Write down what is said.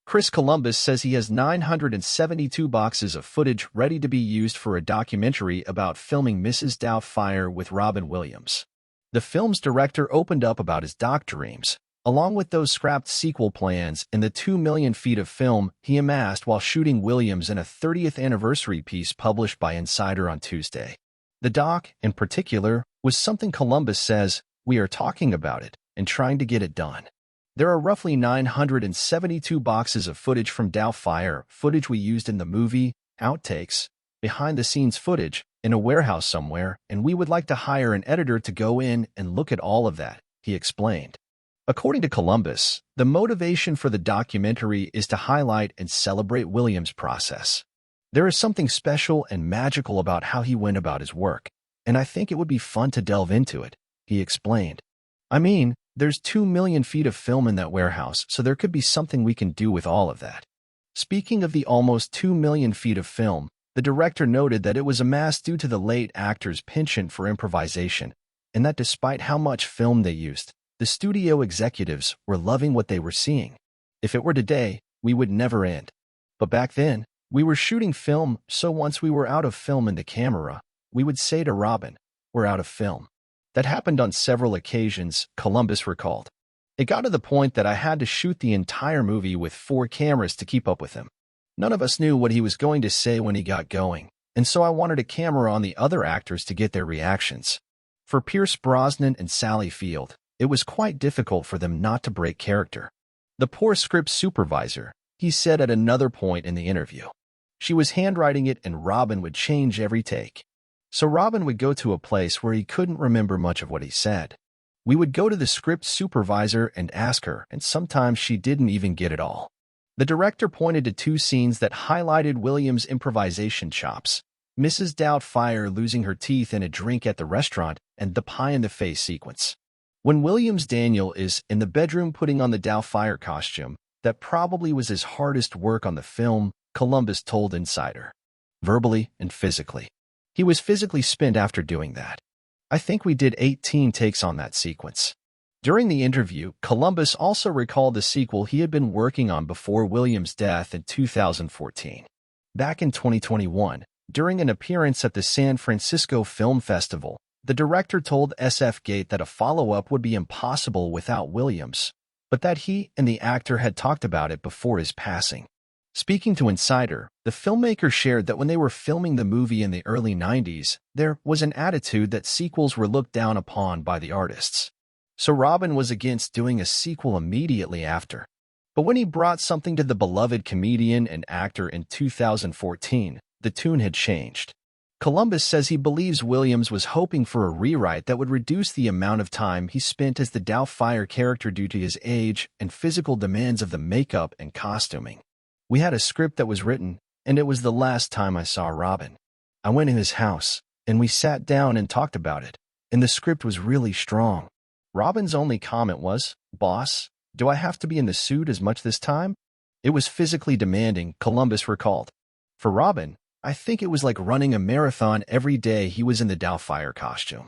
Chris Columbus says he has 972 boxes of footage ready to be used for a documentary about filming Mrs. Doubtfire with Robin Williams. The film's director opened up about his doc dreams, along with those scrapped sequel plans and the 2 million feet of film he amassed while shooting Williams in a 30th anniversary piece published by Insider on Tuesday. The doc, in particular, was something Columbus says, "We are talking about it and trying to get it done." There are roughly 972 boxes of footage from Doubtfire, footage we used in the movie, outtakes, behind-the-scenes footage, in a warehouse somewhere, and we would like to hire an editor to go in and look at all of that, he explained. According to Columbus, the motivation for the documentary is to highlight and celebrate Williams' process. There is something special and magical about how he went about his work, and I think it would be fun to delve into it, he explained. I mean, there's 2 million feet of film in that warehouse, so there could be something we can do with all of that. Speaking of the almost 2 million feet of film, the director noted that it was amassed due to the late actor's penchant for improvisation, and that despite how much film they used, the studio executives were loving what they were seeing. If it were today, we would never end. But back then, we were shooting film, so once we were out of film in the camera, we would say to Robin, "We're out of film." That happened on several occasions, Columbus recalled. It got to the point that I had to shoot the entire movie with 4 cameras to keep up with him. None of us knew what he was going to say when he got going, and so I wanted a camera on the other actors to get their reactions. For Pierce Brosnan and Sally Field, it was quite difficult for them not to break character. The poor script supervisor, he said at another point in the interview. She was handwriting it and Robin would change every take. So Robin would go to a place where he couldn't remember much of what he said. We would go to the script supervisor and ask her, and sometimes she didn't even get it all. The director pointed to 2 scenes that highlighted Williams' improvisation chops: Mrs. Doubtfire losing her teeth in a drink at the restaurant and the pie-in-the-face sequence. When Williams Daniel is in the bedroom putting on the Doubtfire costume, that probably was his hardest work on the film, Columbus told Insider. Verbally and physically. He was physically spent after doing that. I think we did 18 takes on that sequence. During the interview, Columbus also recalled the sequel he had been working on before Williams' death in 2014. Back in 2021, during an appearance at the San Francisco Film Festival, the director told SF Gate that a follow-up would be impossible without Williams, but that he and the actor had talked about it before his passing. Speaking to Insider, the filmmaker shared that when they were filming the movie in the early 90s, there was an attitude that sequels were looked down upon by the artists. So Robin was against doing a sequel immediately after. But when he brought something to the beloved comedian and actor in 2014, the tune had changed. Columbus says he believes Williams was hoping for a rewrite that would reduce the amount of time he spent as the Doubtfire character due to his age and physical demands of the makeup and costuming. We had a script that was written, and it was the last time I saw Robin. I went to his house, and we sat down and talked about it, and the script was really strong. Robin's only comment was, "Boss, do I have to be in the suit as much this time?" It was physically demanding, Columbus recalled. For Robin, I think it was like running a marathon every day he was in the Doubtfire costume.